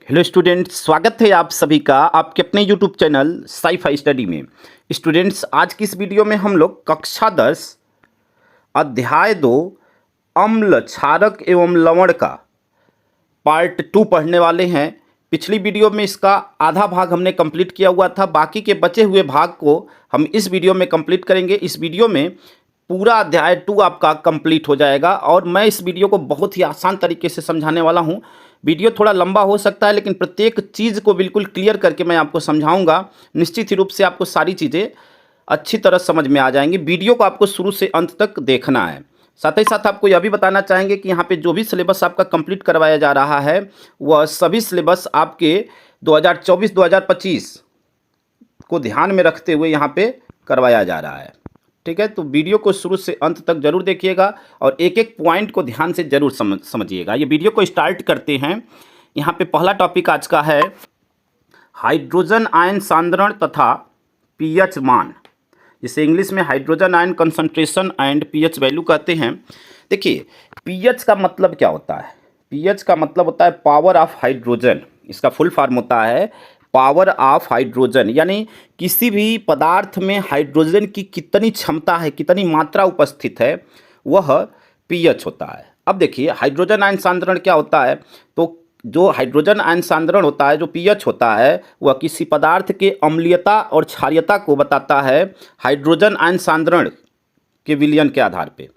Hello students, स्वागत है आप सभी का आपके अपने यूट्यूब चैनल साई-फाई स्टडी में। स्टूडेंट्स, आज की इस वीडियो में हम लोग कक्षा 10 अध्याय 2 अम्ल क्षारक एवं लवण का पार्ट 2 पढ़ने वाले हैं। पिछली वीडियो में इसका आधा भाग हमने कंप्लीट किया हुआ था, बाकी के बचे हुए भाग को हम इस वीडियो में कंप्लीट करेंगे। इस वीडियो में पूरा अध्याय 2 आपका कंप्लीट हो जाएगा और मैं इस वीडियो को बहुत ही आसान तरीके से समझाने वाला हूं। वीडियो थोड़ा लंबा हो सकता है, लेकिन प्रत्येक चीज़ को बिल्कुल क्लियर करके मैं आपको समझाऊंगा। निश्चित ही रूप से आपको सारी चीज़ें अच्छी तरह समझ में आ जाएंगी। वीडियो को आपको शुरू से अंत तक देखना है। साथ ही साथ आपको यह भी बताना चाहेंगे कि यहाँ पे जो भी सिलेबस आपका कंप्लीट करवाया जा रहा है वह सभी सिलेबस आपके 2024-2025 को ध्यान में रखते हुए यहाँ पे करवाया जा रहा है। ठीक है, तो वीडियो को शुरू से अंत तक जरूर देखिएगा और एक एक पॉइंट को ध्यान से जरूर समझिएगा। ये वीडियो को स्टार्ट करते हैं। यहाँ पे पहला टॉपिक आज का है हाइड्रोजन आयन सांद्रण तथा पीएच मान, जिसे इंग्लिश में hydrogen ion concentration and pH value कहते हैं। देखिए, पीएच का मतलब क्या होता है? पीएच का मतलब होता है पावर ऑफ हाइड्रोजन। इसका फुल फॉर्म होता है पावर ऑफ हाइड्रोजन, यानी किसी भी पदार्थ में हाइड्रोजन की कितनी क्षमता है, कितनी मात्रा उपस्थित है, वह पीएच होता है। अब देखिए, हाइड्रोजन आयन सांद्रण क्या होता है? तो जो हाइड्रोजन आयन सांद्रण होता है, जो पीएच होता है, वह किसी पदार्थ के अम्लीयता और क्षारीयता को बताता है हाइड्रोजन आयन सांद्रण के विलयन के आधार पे।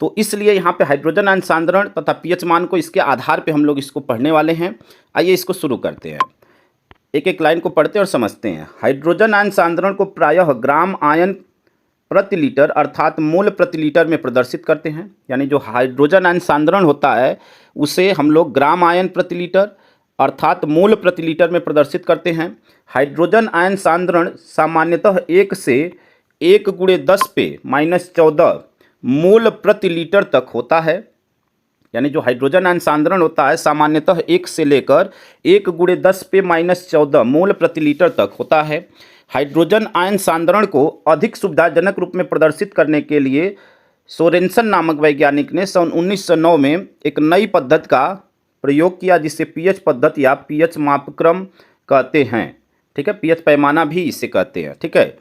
तो इसलिए यहाँ पे हाइड्रोजन आयन सांद्रण तथा पीएच मान को इसके आधार पे हम लोग इसको पढ़ने वाले हैं। आइए इसको शुरू करते हैं, एक एक लाइन को पढ़ते और समझते हैं। हाइड्रोजन आयन सांद्रण को प्रायः ग्राम आयन प्रति लीटर अर्थात मोल प्रति लीटर में प्रदर्शित करते हैं। यानी जो हाइड्रोजन आयन सांद्रण होता है उसे हम लोग ग्राम आयन प्रति लीटर अर्थात मोल प्रति लीटर में प्रदर्शित करते हैं। हाइड्रोजन आयन सांद्रण सामान्यतः 1 से 1×10⁻14 मोल प्रति लीटर तक होता है। यानी जो हाइड्रोजन आयन सांद्रण होता है सामान्यतः 1 से लेकर 1×10⁻14 मोल प्रति लीटर तक होता है। हाइड्रोजन आयन सांद्रण को अधिक सुविधाजनक रूप में प्रदर्शित करने के लिए सोरेनसन नामक वैज्ञानिक ने सन 1909 में एक नई पद्धति का प्रयोग किया, जिसे पीएच पद्धति या पीएच मापक्रम कहते हैं। ठीक है, पीएच पैमाना भी इसे कहते हैं। ठीक है,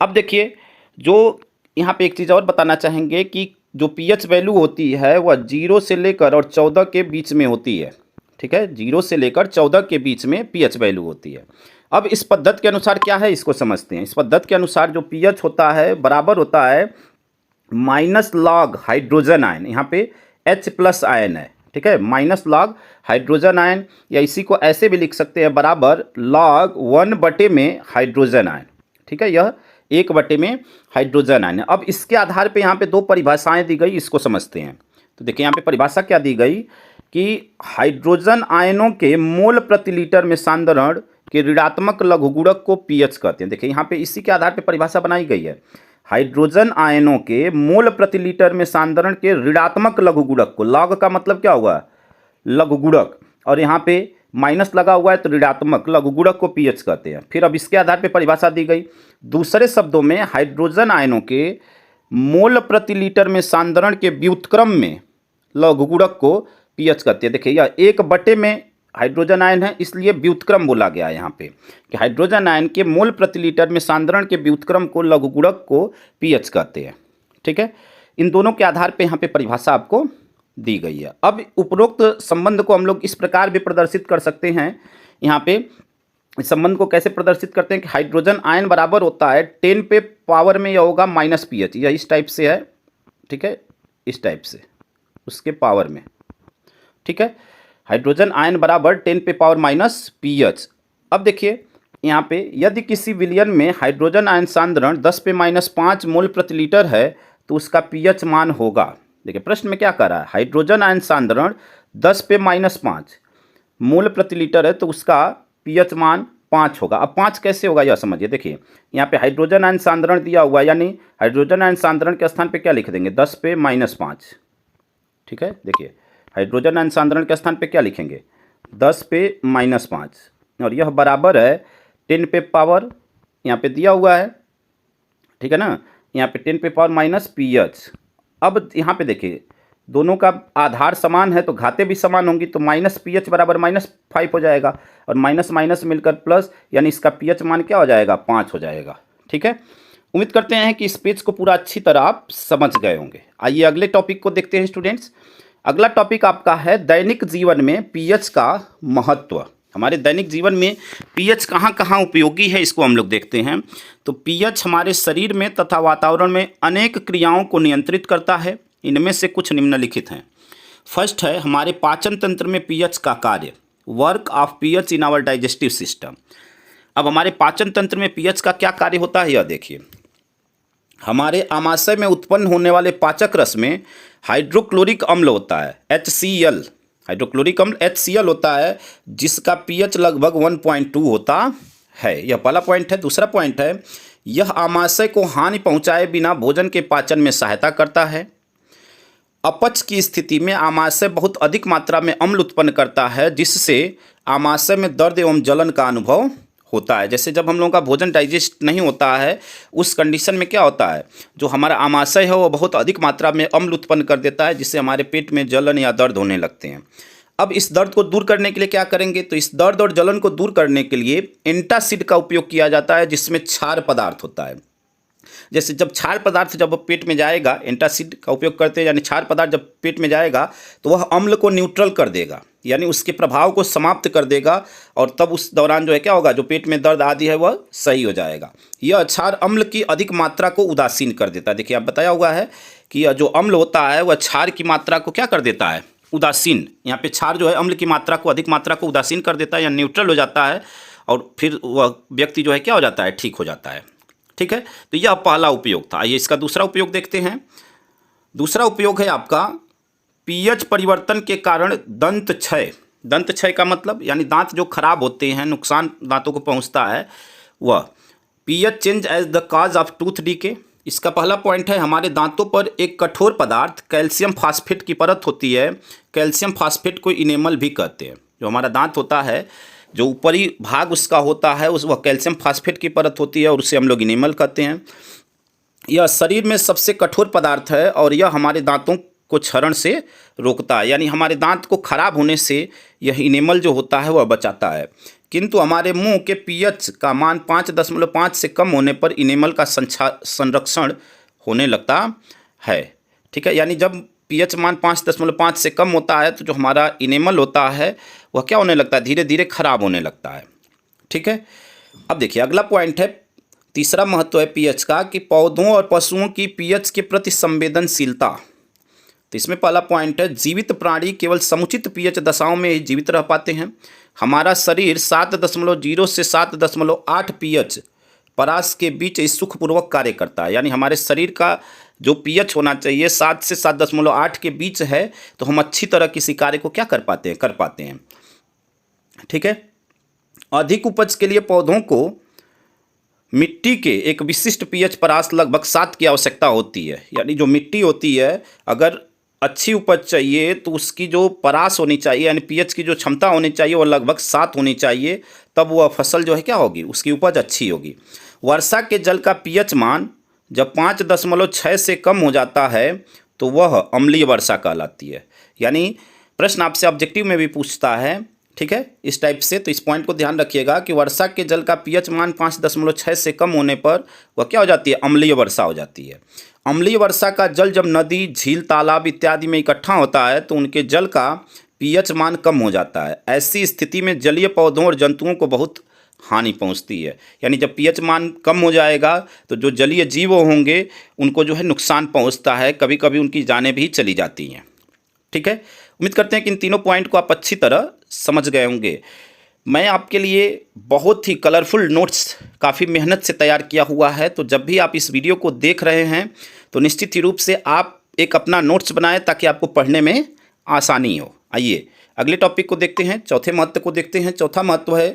अब देखिए, जो यहाँ पे एक चीज़ और बताना चाहेंगे कि जो पीएच वैल्यू होती है वह 0 से लेकर और 14 के बीच में होती है। ठीक है, 0 से लेकर 14 के बीच में पीएच वैल्यू होती है। अब इस पद्धति के अनुसार क्या है, इसको समझते हैं। इस पद्धति के अनुसार जो पीएच होता है बराबर होता है -log हाइड्रोजन आयन, यहाँ पे H+ आयन है। ठीक है, -log हाइड्रोजन आयन, या इसी को ऐसे भी लिख सकते हैं बराबर log 1/में में हाइड्रोजन आयन। ठीक है, यह 1/में में हाइड्रोजन आयन है। अब इसके आधार पे यहाँ पे दो परिभाषाएं दी गई, इसको समझते हैं। तो देखिए, यहाँ पे परिभाषा क्या दी गई कि हाइड्रोजन आयनों के मोल प्रति लीटर में सांद्रण के ऋणात्मक लघुगुणक को पीएच कहते हैं। देखिए, यहाँ पे इसी के आधार पे परिभाषा बनाई गई है। हाइड्रोजन आयनों के मोल प्रति लीटर में सांद्रण के ऋणात्मक लघुगुणक को, लॉग का मतलब क्या हुआ, लघुगुणक, और यहाँ पे माइनस लगा हुआ है तो ऋणात्मक लघुगुणक को पीएच कहते हैं। फिर अब इसके आधार पे परिभाषा दी गई। दूसरे शब्दों में हाइड्रोजन आयनों के मोल प्रति लीटर में सांद्रण के व्युत्क्रम में लघुगुणक को पीएच कहते हैं। देखिए, यह 1/में में हाइड्रोजन आयन है, इसलिए व्युत्क्रम बोला गया है यहाँ पे कि हाइड्रोजन आयन के मोल प्रति लीटर में सांद्रण के व्युत्क्रम को लघुगुणक को पीएच कहते हैं। ठीक है, इन दोनों के आधार पे यहाँ पे परिभाषा आपको दी गई है। अब उपरोक्त संबंध को हम लोग इस प्रकार भी प्रदर्शित कर सकते हैं। यहाँ पे इस संबंध को कैसे प्रदर्शित करते हैं कि हाइड्रोजन आयन बराबर होता है 10 पे पावर में यह होगा -pH, यह इस टाइप से है। ठीक है, इस टाइप से उसके पावर में। ठीक है, हाइड्रोजन आयन बराबर 10 पे पावर -pH। अब देखिए, यहाँ पे यदि किसी विलयन में हाइड्रोजन आयन सांद्रण 10 पे -5 मोल प्रति लीटर है तो उसका पीएच मान होगा। देखिए, प्रश्न में क्या कर रहा है, हाइड्रोजन आयन सांद्रण 10 पे -5 मोल प्रति लीटर है तो उसका पीएच मान 5 होगा। अब 5 कैसे होगा यह समझिए। देखिए, यहाँ पे हाइड्रोजन आयन सांद्रण दिया हुआ है, यानी हाइड्रोजन आयन सांद्रण के स्थान पे क्या लिख देंगे, 10 पे -5। ठीक है, देखिए, हाइड्रोजन आयन सांद्रण के स्थान पे क्या लिखेंगे, 10 पे -5, और यह बराबर है 10 पे पावर, यहाँ पे दिया हुआ है। ठीक है ना, यहाँ पे 10 पे पावर -pH। अब यहाँ पे देखिए, दोनों का आधार समान है तो घातें भी समान होंगी, तो माइनस पी एच बराबर -5 हो जाएगा, और माइनस माइनस मिलकर प्लस, यानी इसका पी एच मान क्या हो जाएगा, 5 हो जाएगा। ठीक है, उम्मीद करते हैं कि इस पेज को पूरा अच्छी तरह आप समझ गए होंगे। आइए अगले टॉपिक को देखते हैं स्टूडेंट्स। अगला टॉपिक आपका है दैनिक जीवन में पीएच का महत्व। हमारे दैनिक जीवन में पीएच कहाँ कहाँ उपयोगी है, इसको हम लोग देखते हैं। तो पीएच हमारे शरीर में तथा वातावरण में अनेक क्रियाओं को नियंत्रित करता है। इनमें से कुछ निम्नलिखित हैं। फर्स्ट है हमारे पाचन तंत्र में पीएच का कार्य, work of pH in our digestive system. अब हमारे पाचन तंत्र में पीएच का क्या कार्य होता है, यह देखिए। हमारे आमाशय में उत्पन्न होने वाले पाचक रस में हाइड्रोक्लोरिक अम्ल होता है, HCl, हाइड्रोक्लोरिक अम्ल HCl होता है, जिसका पीएच लगभग 1.2 होता है। यह पहला पॉइंट है। दूसरा पॉइंट है, यह आमाशय को हानि पहुंचाए बिना भोजन के पाचन में सहायता करता है। अपच की स्थिति में आमाशय बहुत अधिक मात्रा में अम्ल उत्पन्न करता है, जिससे आमाशय में दर्द एवं जलन का अनुभव होता है। जैसे जब हम लोगों का भोजन डाइजेस्ट नहीं होता है, उस कंडीशन में क्या होता है, जो हमारा आमाशय है वो बहुत अधिक मात्रा में अम्ल उत्पन्न कर देता है, जिससे हमारे पेट में जलन या दर्द होने लगते हैं। अब इस दर्द को दूर करने के लिए क्या करेंगे, तो इस दर्द और जलन को दूर करने के लिए एंटासिड का उपयोग किया जाता है, जिसमें क्षार पदार्थ होता है। जैसे जब क्षार पदार्थ जब पेट में जाएगा, एंटासिड का उपयोग करते हैं, यानी क्षार पदार्थ जब पेट में जाएगा तो वह अम्ल को न्यूट्रल कर देगा, यानी उसके प्रभाव को समाप्त कर देगा, और तब उस दौरान जो है क्या होगा, जो पेट में दर्द आदि है वह सही हो जाएगा। यह क्षार अम्ल की अधिक मात्रा को उदासीन कर देता है। देखिए, आप बताया हुआ है कि यह जो अम्ल होता है वह क्षार की मात्रा को क्या कर देता है, उदासीन। यहाँ पे क्षार जो है अम्ल की मात्रा को, अधिक मात्रा को उदासीन कर देता है या न्यूट्रल हो जाता है, और फिर वह व्यक्ति जो है क्या हो जाता है, ठीक हो जाता है। ठीक है, तो यह पहला उपयोग था। आइए इसका दूसरा उपयोग देखते हैं। दूसरा उपयोग है आपका पीएच परिवर्तन के कारण दंत क्षय। दंत क्षय का मतलब यानी दांत जो खराब होते हैं, नुकसान दांतों को पहुंचता है, वह pH change as the cause of tooth decay. इसका पहला पॉइंट है, हमारे दांतों पर एक कठोर पदार्थ कैल्शियम फास्फेट की परत होती है। कैल्शियम फास्फेट को इनेमल भी कहते हैं। जो हमारा दांत होता है, जो ऊपरी भाग उसका होता है, उस वह कैल्शियम फास्फेट की परत होती है, और उसे हम लोग इनेमल कहते हैं। यह शरीर में सबसे कठोर पदार्थ है, और यह हमारे दांतों को क्षरण से रोकता है, यानी हमारे दांत को खराब होने से यह इनेमल जो होता है वह बचाता है। किंतु हमारे मुंह के पीएच का मान 5.5 से कम होने पर इनेमल का संरक्षण होने लगता है। ठीक है, यानी जब पीएच मान 5.5 से कम होता है तो जो हमारा इनेमल होता है वह क्या होने लगता है, धीरे धीरे खराब होने लगता है। ठीक है, अब देखिए अगला पॉइंट है, तीसरा महत्व है पीएच का, कि पौधों और पशुओं की पीएच के प्रति संवेदनशीलता। तो इसमें पहला पॉइंट है, जीवित प्राणी केवल समुचित पीएच दशाओं में ही जीवित रह पाते हैं। हमारा शरीर 7.0 से 7.8 पीएच परास के बीच सुखपूर्वक कार्य करता है। यानी हमारे शरीर का जो पीएच होना चाहिए 7 से 7.8 के बीच है, तो हम अच्छी तरह किसी कार्य को क्या कर पाते हैं। ठीक है, अधिक उपज के लिए पौधों को मिट्टी के एक विशिष्ट पीएच परास लगभग 7 की आवश्यकता होती है। यानी जो मिट्टी होती है, अगर अच्छी उपज चाहिए तो उसकी जो परास होनी चाहिए, यानी पीएच की जो क्षमता होनी चाहिए वो लगभग 7 होनी चाहिए, तब वह फसल जो है क्या होगी, उसकी उपज अच्छी होगी। वर्षा के जल का पीएच मान जब 5.6 से कम हो जाता है तो वह अम्लीय वर्षा कहलाती है। यानी प्रश्न आपसे ऑब्जेक्टिव में भी पूछता है, ठीक है, इस टाइप से। तो इस पॉइंट को ध्यान रखिएगा कि वर्षा के जल का पीएच मान 5.6 से कम होने पर वह क्या हो जाती है, अम्लीय वर्षा हो जाती है। अम्लीय वर्षा का जल जब नदी, झील, तालाब इत्यादि में इकट्ठा होता है तो उनके जल का पीएच मान कम हो जाता है। ऐसी स्थिति में जलीय पौधों और जंतुओं को बहुत हानि पहुंचती है। यानी जब पीएच मान कम हो जाएगा तो जो जलीय जीव होंगे उनको जो है नुकसान पहुंचता है, कभी कभी उनकी जानें भी चली जाती हैं। ठीक है, उम्मीद करते हैं कि इन तीनों पॉइंट को आप अच्छी तरह समझ गए होंगे। मैं आपके लिए बहुत ही कलरफुल नोट्स काफ़ी मेहनत से तैयार किया हुआ है, तो जब भी आप इस वीडियो को देख रहे हैं तो निश्चित ही रूप से आप एक अपना नोट्स बनाएं ताकि आपको पढ़ने में आसानी हो। आइए अगले टॉपिक को देखते हैं, चौथे महत्व को देखते हैं। चौथा महत्व है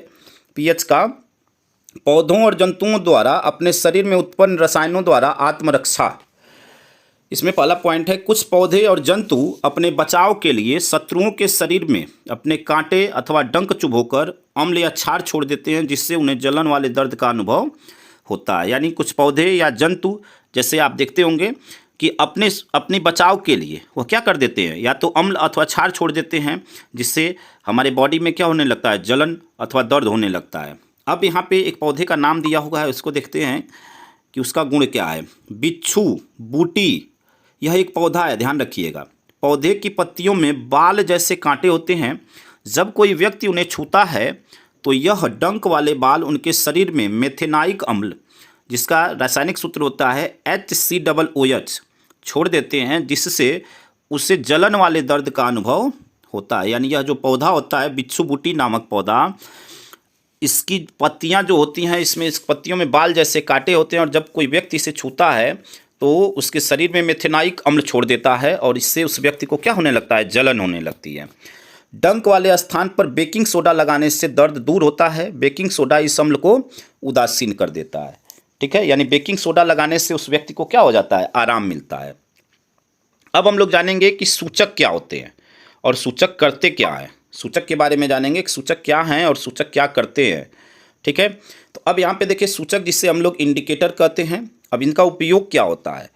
पीएच का, पौधों और जंतुओं द्वारा अपने शरीर में उत्पन्न रसायनों द्वारा आत्मरक्षा। इसमें पहला पॉइंट है, कुछ पौधे और जंतु अपने बचाव के लिए शत्रुओं के शरीर में अपने कांटे अथवा डंक चुभोकर अम्ल या क्षार छोड़ देते हैं, जिससे उन्हें जलन वाले दर्द का अनुभव होता है। यानी कुछ पौधे या जंतु, जैसे आप देखते होंगे कि अपने बचाव के लिए वह क्या कर देते हैं, या तो अम्ल अथवा क्षार छोड़ देते हैं, जिससे हमारे बॉडी में क्या होने लगता है, जलन अथवा दर्द होने लगता है। अब यहाँ पे एक पौधे का नाम दिया हुआ है, उसको देखते हैं कि उसका गुण क्या है। बिच्छू बूटी, यह एक पौधा है, ध्यान रखिएगा। पौधे की पत्तियों में बाल जैसे कांटे होते हैं। जब कोई व्यक्ति उन्हें छूता है तो यह डंक वाले बाल उनके शरीर में मेथेनाइक अम्ल, जिसका रासायनिक सूत्र होता है HCOOH, छोड़ देते हैं, जिससे उसे जलन वाले दर्द का अनुभव होता है। यानी यह जो पौधा होता है बिच्छू बूटी नामक पौधा, इसकी पत्तियां जो होती हैं, इसमें इस पत्तियों में बाल जैसे कांटे होते हैं, और जब कोई व्यक्ति इसे छूता है तो उसके शरीर में मेथेनाइक अम्ल छोड़ देता है, और इससे उस व्यक्ति को क्या होने लगता है, जलन होने लगती है। डंक वाले स्थान पर बेकिंग सोडा लगाने से दर्द दूर होता है। बेकिंग सोडा इस अम्ल को उदासीन कर देता है। ठीक है, यानी बेकिंग सोडा लगाने से उस व्यक्ति को क्या हो जाता है, आराम मिलता है। अब हम लोग जानेंगे कि सूचक क्या होते हैं और सूचक करते क्या हैं। सूचक के बारे में जानेंगे कि सूचक क्या हैं और सूचक क्या करते हैं। ठीक है, तो अब यहाँ पे देखिए सूचक, जिसे हम लोग इंडिकेटर कहते हैं। अब इनका उपयोग क्या होता है,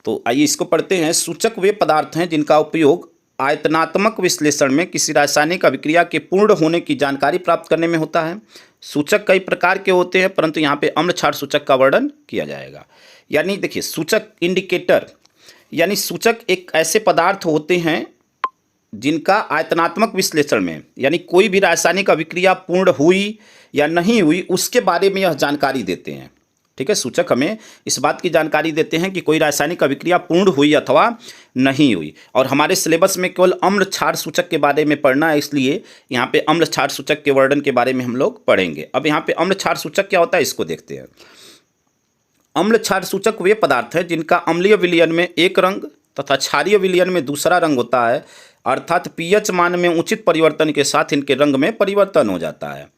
तो आइए इसको पढ़ते हैं। सूचक वे पदार्थ हैं जिनका उपयोग आयतनात्मक विश्लेषण में किसी रासायनिक अभिक्रिया के पूर्ण होने की जानकारी प्राप्त करने में होता है। सूचक कई प्रकार के होते हैं, परंतु यहाँ पे अम्ल क्षार सूचक का वर्णन किया जाएगा। यानी देखिए सूचक, इंडिकेटर यानी सूचक एक ऐसे पदार्थ होते हैं जिनका आयतनात्मक विश्लेषण में, यानी कोई भी रासायनिक अभिक्रिया पूर्ण हुई या नहीं हुई उसके बारे में यह जानकारी देते हैं। ठीक है, सूचक हमें इस बात की जानकारी देते हैं कि कोई रासायनिक अभिक्रिया पूर्ण हुई अथवा नहीं हुई। और हमारे सिलेबस में केवल अम्ल क्षार सूचक के बारे में पढ़ना है, इसलिए यहाँ पे अम्ल क्षार सूचक के वर्णन के बारे में हम लोग पढ़ेंगे। अब यहाँ पे अम्ल क्षार सूचक क्या होता है, इसको देखते हैं। अम्ल क्षार सूचक वे पदार्थ हैं जिनका अम्लीय विलयन में एक रंग तथा क्षारीय विलयन में दूसरा रंग होता है, अर्थात पीएच मान में उचित परिवर्तन के साथ इनके रंग में परिवर्तन हो जाता है।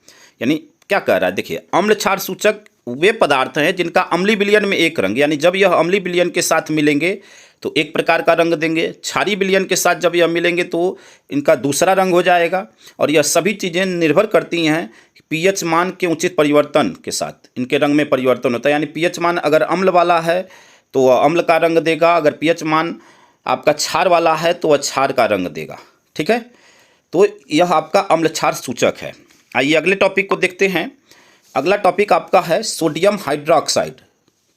यानी क्या कह रहा है, देखिए अम्ल क्षार सूचक वे पदार्थ हैं जिनका अम्लीय विलयन में एक रंग, यानी जब यह अम्लीय विलयन के साथ मिलेंगे तो एक प्रकार का रंग देंगे। क्षारीय विलयन के साथ जब यह मिलेंगे तो इनका दूसरा रंग हो जाएगा। और यह सभी चीज़ें निर्भर करती हैं पीएच मान के उचित परिवर्तन के साथ इनके रंग में परिवर्तन होता है। यानी पीएच मान अगर अम्ल वाला है तो वह अम्ल का रंग देगा, अगर पीएच मान आपका क्षार वाला है तो वह क्षार का रंग देगा। ठीक है, तो यह आपका अम्ल क्षार सूचक है। आइए अगले टॉपिक को देखते हैं। अगला टॉपिक आपका है सोडियम हाइड्रोक्साइड।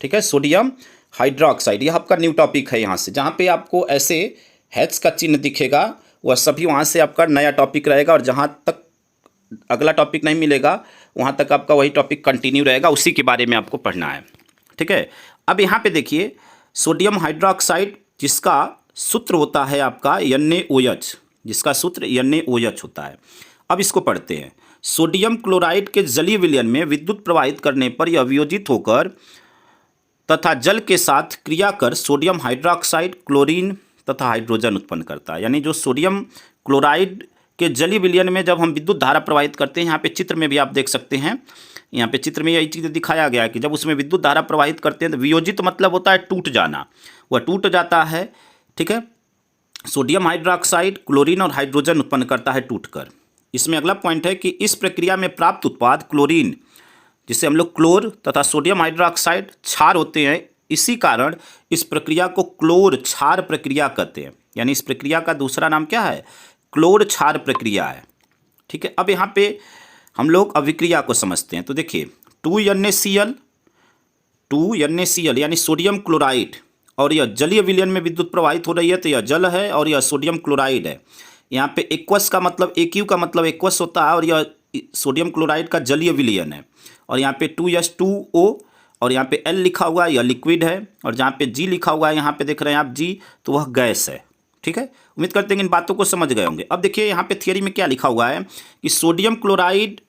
ठीक है, सोडियम हाइड्रोक्साइड, यह आपका न्यू टॉपिक है। यहाँ से जहाँ पे आपको ऐसे हैच का चिन्ह दिखेगा वह सभी वहाँ से आपका नया टॉपिक रहेगा, और जहाँ तक अगला टॉपिक नहीं मिलेगा वहाँ तक आपका वही टॉपिक कंटिन्यू रहेगा, उसी के बारे में आपको पढ़ना है। ठीक है, अब यहाँ पे देखिए सोडियम हाइड्रोक्साइड, जिसका सूत्र होता है आपका NaOH, जिसका सूत्र NaOH होता है। अब इसको पढ़ते हैं। सोडियम क्लोराइड के जलीय विलयन में विद्युत प्रवाहित करने पर यह वियोजित होकर तथा जल के साथ क्रिया कर सोडियम हाइड्रोक्साइड, क्लोरीन तथा हाइड्रोजन उत्पन्न करता है। यानी जो सोडियम क्लोराइड के जलीय विलयन में जब हम विद्युत धारा प्रवाहित करते हैं, यहाँ पे चित्र में भी आप देख सकते हैं, यहाँ पे चित्र में यही चीज़ दिखाया गया है कि जब उसमें विद्युत धारा प्रवाहित करते हैं तो वियोजित मतलब होता है टूट जाना, वह टूट जाता है। ठीक है, सोडियम हाइड्रोक्साइड क्लोरीन और हाइड्रोजन उत्पन्न करता है टूटकर। इसमें अगला पॉइंट है कि इस प्रक्रिया में प्राप्त उत्पाद क्लोरीन, जिसे हम लोग क्लोर तथा सोडियम हाइड्रोक्साइड क्षार होते हैं, इसी कारण इस प्रक्रिया को क्लोर क्षार प्रक्रिया कहते हैं। यानी इस प्रक्रिया का दूसरा नाम क्या है, क्लोर क्षार प्रक्रिया है। ठीक है, अब यहाँ पे हम लोग अभिक्रिया को समझते हैं। तो देखिए 2NaCl यानी सोडियम क्लोराइड, और यह जलीय विलयन में विद्युत प्रवाहित हो रही है, तो यह जल है और यह सोडियम क्लोराइड है। यहाँ पे एक्वस का मतलब AQ का मतलब एक्वस होता है, और यह सोडियम क्लोराइड का जलीय विलयन है। और यहाँ पे 2H2O और यहाँ पे L लिखा हुआ है, यह लिक्विड है, और जहाँ पे G लिखा हुआ है यहाँ पे देख रहे हैं आप G, तो वह गैस है। ठीक है, उम्मीद करते हैं इन बातों को समझ गए होंगे। अब देखिए यहाँ पे थियरी में क्या लिखा हुआ है कि सोडियम क्लोराइड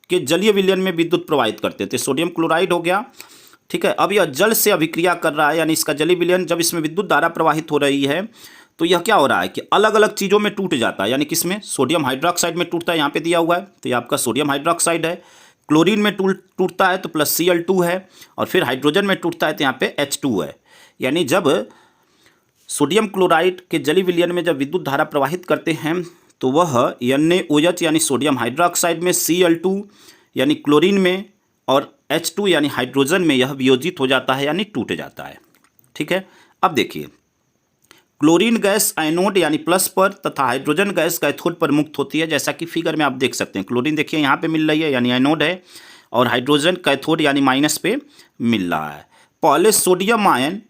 के जलीय विलयन में विद्युत प्रवाहित करते थे। सोडियम क्लोराइड हो गया। ठीक है, अब यह जल से अभिक्रिया कर रहा है, यानी इसका जलीय विलयन, जब इसमें विद्युत धारा प्रवाहित हो रही है तो यह क्या हो रहा है कि अलग अलग चीज़ों में टूट जाता है। यानी किसमें, सोडियम हाइड्रोक्साइड में टूटता है, यहाँ पे दिया हुआ है, तो ये आपका सोडियम हाइड्रोक्साइड है। क्लोरीन में टूटता है तो प्लस Cl2 है, और फिर हाइड्रोजन में टूटता है तो यहाँ पे H2 है। यानी जब सोडियम क्लोराइड के जलीय विलयन में जब विद्युत धारा प्रवाहित करते हैं तो वह NaOH यानी सोडियम हाइड्रोक्साइड में, Cl2 यानी क्लोरीन में, और H2 यानी हाइड्रोजन में यह वियोजित हो जाता है, यानी टूट जाता है। ठीक है, अब देखिए क्लोरीन गैस एनोड यानी प्लस पर तथा हाइड्रोजन गैस कैथोड पर मुक्त होती है, जैसा कि फिगर में आप देख सकते हैं। क्लोरीन देखिए यहाँ पे मिल रही है यानी एनोड है, और हाइड्रोजन कैथोड यानी माइनस पे मिल रहा है। पहले सोडियम आयन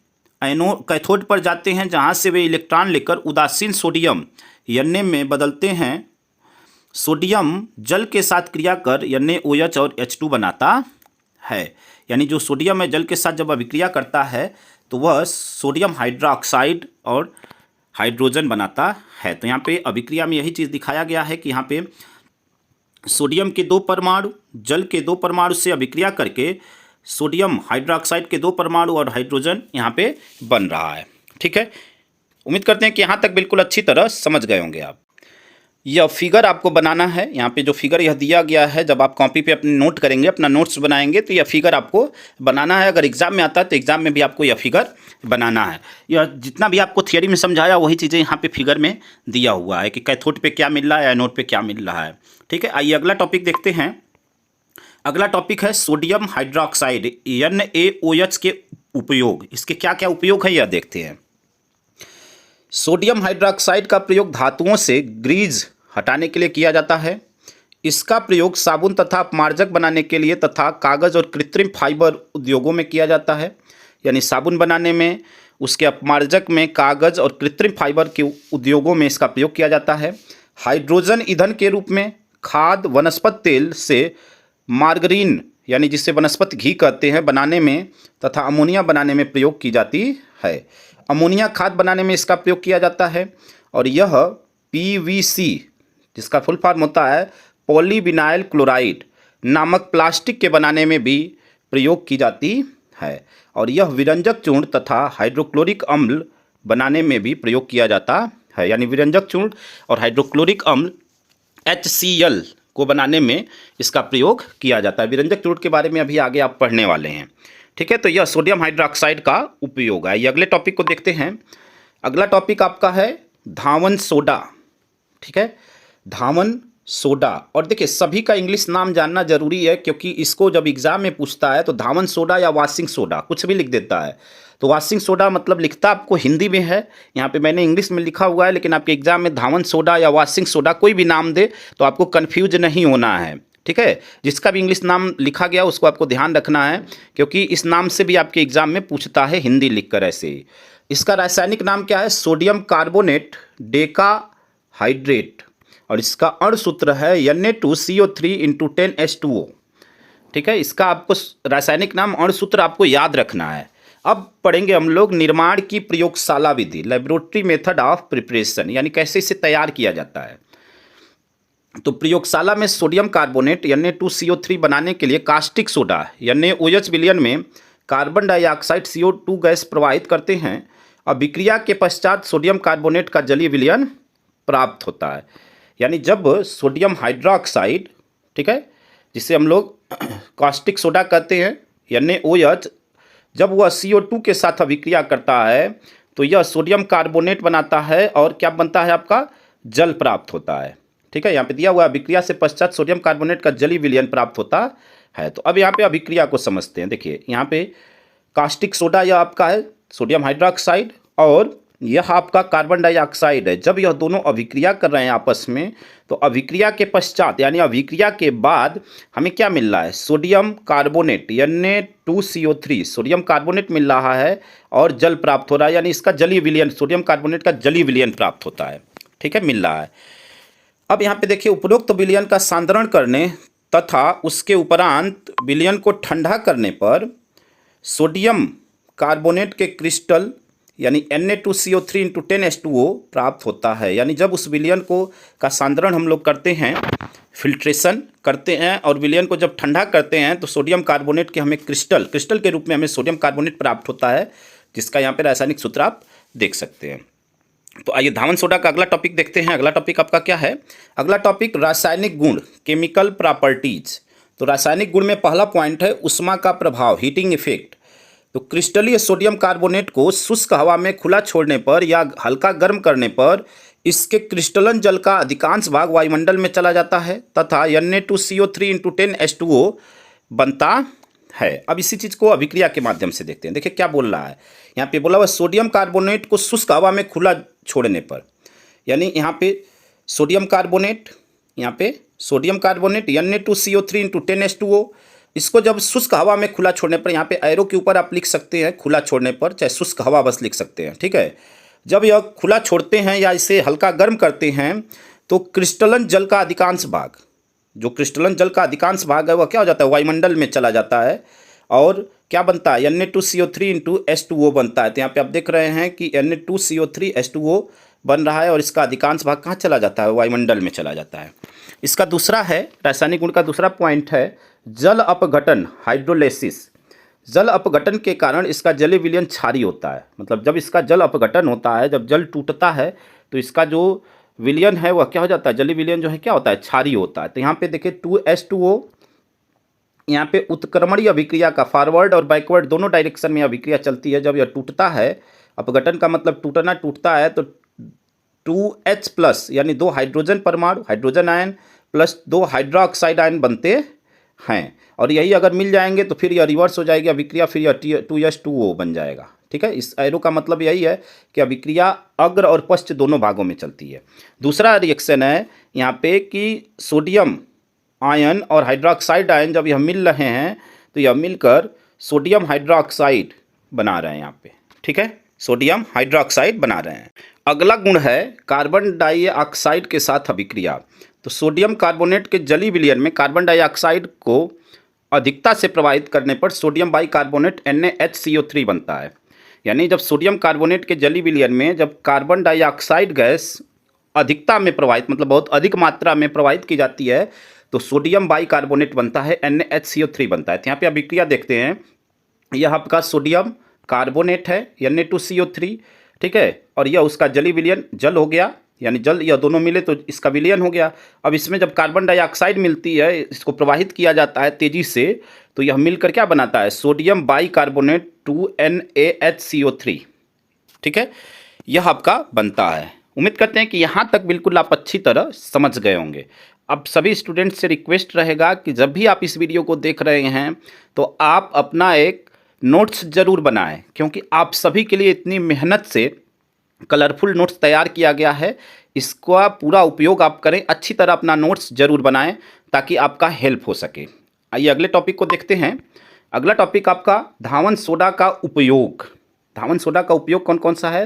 एनोड कैथोड पर जाते हैं, जहाँ से वे इलेक्ट्रॉन लेकर उदासीन सोडियम Na में बदलते हैं। सोडियम जल के साथ क्रिया कर NaOH और H2 बनाता है, यानी जो सोडियम है जल के साथ जब अभिक्रिया करता है तो वह सोडियम हाइड्रोक्साइड और हाइड्रोजन बनाता है। तो यहाँ पे अभिक्रिया में यही चीज़ दिखाया गया है कि यहाँ पे सोडियम के 2 परमाणु जल के 2 परमाणु से अभिक्रिया करके सोडियम हाइड्रोक्साइड के 2 परमाणु और हाइड्रोजन यहाँ पे बन रहा है। ठीक है, उम्मीद करते हैं कि यहाँ तक बिल्कुल अच्छी तरह समझ गए होंगे आप। यह फिगर आपको बनाना है, यहाँ पे जो फिगर यह दिया गया है, जब आप कॉपी पे अपने नोट करेंगे, अपना नोट्स बनाएंगे, तो यह फिगर आपको बनाना है। अगर एग्जाम में आता है तो एग्जाम में भी आपको यह फिगर बनाना है। यह जितना भी आपको थियरी में समझाया वही चीज़ें यहाँ पे फिगर में दिया हुआ है कि कैथोड पे क्या मिल रहा है, एनोड पे क्या मिल रहा है। ठीक है, आइए अगला टॉपिक देखते हैं। अगला टॉपिक है सोडियम हाइड्रोक्साइड NaOH के उपयोग। इसके क्या क्या उपयोग है यह देखते हैं। सोडियम हाइड्रोक्साइड का प्रयोग धातुओं से ग्रीज हटाने के लिए किया जाता है। इसका प्रयोग साबुन तथा अपमार्जक बनाने के लिए तथा कागज़ और कृत्रिम फाइबर उद्योगों में किया जाता है, यानी साबुन बनाने में, उसके अपमार्जक में, कागज़ और कृत्रिम फाइबर के उद्योगों में इसका प्रयोग किया जाता है। हाइड्रोजन ईंधन के रूप में खाद्य वनस्पति तेल से मार्गरीन यानी जिसे वनस्पति घी कहते हैं बनाने में तथा अमोनिया बनाने में प्रयोग की जाती है। अमोनिया खाद बनाने में इसका प्रयोग किया जाता है, और यह PVC जिसका फुल फॉर्म होता है पॉलीविनाइल क्लोराइड नामक प्लास्टिक के बनाने में भी प्रयोग की जाती है, और यह विरंजक चूर्ण तथा हाइड्रोक्लोरिक अम्ल बनाने में भी प्रयोग किया जाता है, यानी विरंजक चूर्ण और हाइड्रोक्लोरिक अम्ल HCl को बनाने में इसका प्रयोग किया जाता है। विरंजक चूर्ण के बारे में अभी आगे आप पढ़ने वाले हैं। ठीक है, तो यह सोडियम हाइड्रोक्साइड का उपयोग है। ये अगले टॉपिक को देखते हैं। अगला टॉपिक आपका है धावन सोडा। ठीक है, धावन सोडा, और देखिए सभी का इंग्लिश नाम जानना जरूरी है, क्योंकि इसको जब एग्जाम में पूछता है तो धावन सोडा या वाशिंग सोडा कुछ भी लिख देता है। तो वाशिंग सोडा मतलब लिखता आपको हिंदी में है, यहाँ पे मैंने इंग्लिश में लिखा हुआ है, लेकिन आपके एग्जाम में धावन सोडा या वाशिंग सोडा कोई भी नाम दे तो आपको कन्फ्यूज नहीं होना है। ठीक है, जिसका भी इंग्लिश नाम लिखा गया उसको आपको ध्यान रखना है, क्योंकि इस नाम से भी आपके एग्जाम में पूछता है हिंदी लिखकर ऐसे ही। इसका रासायनिक नाम क्या है? सोडियम कार्बोनेट डेका हाइड्रेट, और इसका अणु सूत्र है Na2CO3 × 10H2O। ठीक है, इसका आपको रासायनिक नाम अणु सूत्र आपको याद रखना है। अब पढ़ेंगे हम लोग निर्माण की प्रयोगशाला विधि, लेबोरेटरी मेथड ऑफ प्रिपरेशन, यानी कैसे इसे तैयार किया जाता है। तो प्रयोगशाला में सोडियम कार्बोनेट Na2CO3 बनाने के लिए कास्टिक सोडा NaOH विलयन में कार्बन डाइऑक्साइड CO2 गैस प्रवाहित करते हैं। अभिक्रिया के पश्चात सोडियम कार्बोनेट का जलीय विलयन प्राप्त होता है, यानी जब सोडियम हाइड्रोक्साइड, ठीक है, जिसे हम लोग कास्टिक सोडा कहते हैं NaOH, जब वह CO2 के साथ अभिक्रिया करता है तो यह सोडियम कार्बोनेट बनाता है, और क्या बनता है आपका? जल प्राप्त होता है। ठीक है, यहाँ पे दिया हुआ अभिक्रिया से पश्चात सोडियम कार्बोनेट का जलीय विलयन प्राप्त होता है। तो अब यहाँ पे अभिक्रिया को समझते हैं। देखिए यहाँ पे कास्टिक सोडा यह आपका है सोडियम हाइड्रोक्साइड, और यह आपका कार्बन डाइऑक्साइड है। जब यह दोनों अभिक्रिया कर रहे हैं आपस में, तो अभिक्रिया के पश्चात यानी अभिक्रिया के बाद हमें क्या मिल रहा है? Sodium carbonate Na2CO3 sodium carbonate मिल रहा है, और जल प्राप्त हो रहा है, यानी इसका जलीय विलयन, सोडियम कार्बोनेट का जलीय विलयन प्राप्त होता है। ठीक है, मिल रहा है। अब यहाँ पे देखिए उपरोक्त विलयन का सांद्रण करने तथा उसके उपरांत विलयन को ठंडा करने पर सोडियम कार्बोनेट के क्रिस्टल यानी Na2CO3 × 10H2O प्राप्त होता है। यानी जब उस विलयन को का सांद्रण हम लोग करते हैं, फिल्ट्रेशन करते हैं, और विलयन को जब ठंडा करते हैं तो सोडियम कार्बोनेट के हमें क्रिस्टल के रूप में हमें सोडियम कार्बोनेट प्राप्त होता है, जिसका यहाँ पे रासायनिक सूत्र आप देख सकते हैं। तो आइए धावन सोडा का अगला टॉपिक देखते हैं। अगला टॉपिक आपका क्या है? अगला टॉपिक रासायनिक गुण, केमिकल प्रॉपर्टीज। तो रासायनिक गुण में पहला पॉइंट है उष्मा का प्रभाव, हीटिंग इफेक्ट। तो क्रिस्टलीय सोडियम कार्बोनेट को शुष्क हवा में खुला छोड़ने पर या हल्का गर्म करने पर इसके क्रिस्टलन जल का अधिकांश भाग वायुमंडल में चला जाता है तथा Na2CO3 × 10H2O बनता है। अब इसी चीज़ को अभिक्रिया के माध्यम से देखते हैं। देखिए क्या बोल रहा है, यहाँ पे बोला हुआ सोडियम कार्बोनेट को शुष्क हवा में खुला छोड़ने पर, यानी यहाँ पे सोडियम कार्बोनेट, यहाँ पे sodium carbonate Na2CO3 into 10H2O, इसको जब शुष्क हवा में खुला छोड़ने पर, यहाँ पे एरो के ऊपर आप लिख सकते हैं खुला छोड़ने पर, चाहे शुष्क हवा बस लिख सकते हैं, ठीक है। जब यह खुला छोड़ते हैं या इसे हल्का गर्म करते हैं तो क्रिस्टलन जल का अधिकांश भाग, जो क्रिस्टलन जल का अधिकांश भाग है वह क्या हो जाता है, वायुमंडल में चला जाता है और क्या बनता है, Na2CO3 इंटू H2O बनता है। तो यहाँ पे आप देख रहे हैं कि Na2CO3 H2O बन रहा है और इसका अधिकांश भाग कहाँ चला जाता है, वायुमंडल में चला जाता है। इसका दूसरा है, रासायनिक गुण का दूसरा पॉइंट है जल अपघटन, हाइड्रोलिसिस। जल अपघटन के कारण इसका जलीय विलयन क्षारीय होता है। मतलब जब इसका जल अपघटन होता है, जब जल टूटता है तो इसका जो विलयन है वह क्या हो जाता है, जलीय विलयन जो है क्या होता है, क्षारीय होता है। तो यहाँ पे देखिए 2H2O, यहाँ पे उत्क्रमणीय अभिक्रिया का फॉरवर्ड और बैकवर्ड दोनों डायरेक्शन में अभिक्रिया चलती है। जब यह टूटता है, अपघटन का मतलब टूटना, टूटता है तो 2H प्लस यानी 2 हाइड्रोजन परमाणु, hydrogen ion plus 2 hydroxide ion बनते हैं। और यही अगर मिल जाएंगे तो फिर यह रिवर्स हो जाएगी अभिक्रिया, फिर यह 2H2O बन जाएगा, ठीक है। इस एरो का मतलब यही है कि अभिक्रिया अग्र और पश्च दोनों भागों में चलती है। दूसरा रिएक्शन है यहाँ पे कि सोडियम आयन और हाइड्रोक्साइड आयन जब यह मिल रहे हैं तो यह मिलकर सोडियम हाइड्रोक्साइड बना रहे हैं यहाँ पे, ठीक है, सोडियम हाइड्रोक्साइड बना रहे हैं। अगला गुण है कार्बन डाइऑक्साइड के साथ अभिक्रिया। तो सोडियम कार्बोनेट के जलीय विलयन में कार्बन डाइऑक्साइड को अधिकता से प्रभावित करने पर सोडियम बाइकार्बोनेट NaHCO3 बनता है। यानी जब सोडियम कार्बोनेट के जलीय विलयन में जब कार्बन डाइऑक्साइड गैस अधिकता में प्रवाहित, मतलब बहुत अधिक मात्रा में प्रवाहित की जाती है तो सोडियम बाइकार्बोनेट बनता है, NaHCO3 बनता है। तो यहाँ पे अभिक्रिया देखते हैं, यह आपका सोडियम कार्बोनेट है Na2CO3, ठीक है, और यह उसका जलीय विलयन जल हो गया, यानी जल यह दोनों मिले तो इसका विलयन हो गया। अब इसमें जब कार्बन डाइऑक्साइड मिलती है, इसको प्रवाहित किया जाता है तेज़ी से, तो यह मिलकर क्या बनाता है, सोडियम बाइकार्बोनेट 2NaHCO3, ठीक है, यह आपका बनता है। उम्मीद करते हैं कि यहाँ तक बिल्कुल आप अच्छी तरह समझ गए होंगे। अब सभी स्टूडेंट्स से रिक्वेस्ट रहेगा कि जब भी आप इस वीडियो को देख रहे हैं तो आप अपना एक नोट्स ज़रूर बनाएं, क्योंकि आप सभी के लिए इतनी मेहनत से कलरफुल नोट्स तैयार किया गया है। इसका पूरा उपयोग आप करें, अच्छी तरह अपना नोट्स ज़रूर बनाएं ताकि आपका हेल्प हो सके। आइए अगले टॉपिक को देखते हैं। अगला टॉपिक आपका धावन सोडा का उपयोग। धावन सोडा का उपयोग कौन कौन सा है,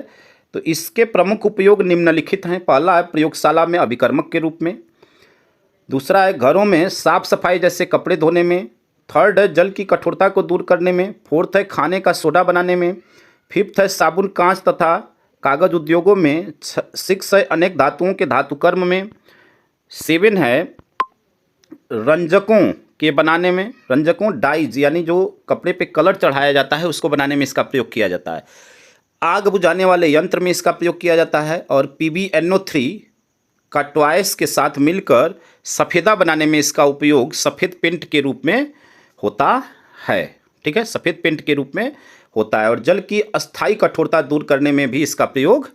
तो इसके प्रमुख उपयोग निम्नलिखित हैं। पहला है प्रयोगशाला में अभिकर्मक के रूप में, दूसरा है घरों में साफ सफाई जैसे कपड़े धोने में, थर्ड है जल की कठोरता को दूर करने में, फोर्थ है खाने का सोडा बनाने में, फिफ्थ है साबुन, कांच तथा कागज उद्योगों में, सिक्स है अनेक धातुओं के धातुकर्म में, सेवन है रंजकों के बनाने में, रंजकों डाइज यानी जो कपड़े पे कलर चढ़ाया जाता है उसको बनाने में इसका प्रयोग किया जाता है, आग बुझाने वाले यंत्र में इसका प्रयोग किया जाता है, और PbNO3 का ट्वाइस के साथ मिलकर सफ़ेदा बनाने में इसका उपयोग सफ़ेद पेंट के रूप में होता है, ठीक है, सफ़ेद पेंट के रूप में होता है, और जल की अस्थायी कठोरता दूर करने में भी इसका प्रयोग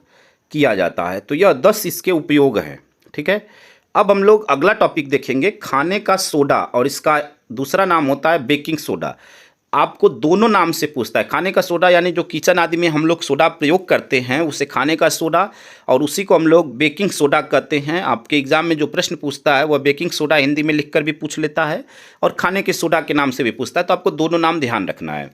किया जाता है। तो यह 10 इसके उपयोग हैं, ठीक है। अब हम लोग अगला टॉपिक देखेंगे खाने का सोडा, और इसका दूसरा नाम होता है बेकिंग सोडा। आपको दोनों नाम से पूछता है। खाने का सोडा यानी जो किचन आदि में हम लोग सोडा प्रयोग करते हैं उसे खाने का सोडा, और उसी को हम लोग बेकिंग सोडा कहते हैं। आपके एग्जाम में जो प्रश्न पूछता है वह बेकिंग सोडा हिंदी में लिखकर भी पूछ लेता है और खाने के सोडा के नाम से भी पूछता है, तो आपको दोनों नाम ध्यान रखना है।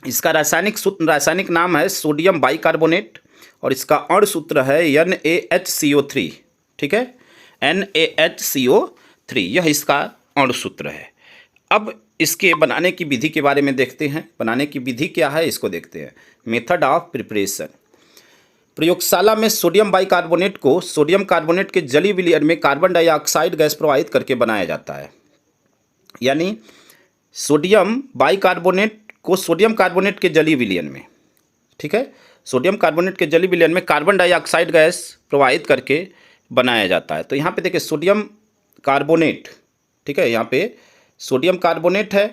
इसका रासायनिक नाम है सोडियम बाइकार्बोनेट, और इसका अणु सूत्र है NaHCO3, ठीक है, NaHCO3 यह इसका अणु सूत्र है। अब इसके बनाने की विधि के बारे में देखते हैं। बनाने की विधि क्या है इसको देखते हैं। Method of preparation. प्रयोगशाला में सोडियम बाइकार्बोनेट को सोडियम कार्बोनेट के जलीय विलयन में कार्बन डाइऑक्साइड गैस प्रवाहित करके बनाया जाता है। यानी सोडियम बाइकार्बोनेट को सोडियम कार्बोनेट के जलीय विलयन में, ठीक है, सोडियम कार्बोनेट के जलीय विलयन में कार्बन डाइऑक्साइड गैस प्रवाहित करके बनाया जाता है। तो यहाँ पे देखिए सोडियम कार्बोनेट, ठीक है, यहाँ पे सोडियम कार्बोनेट है,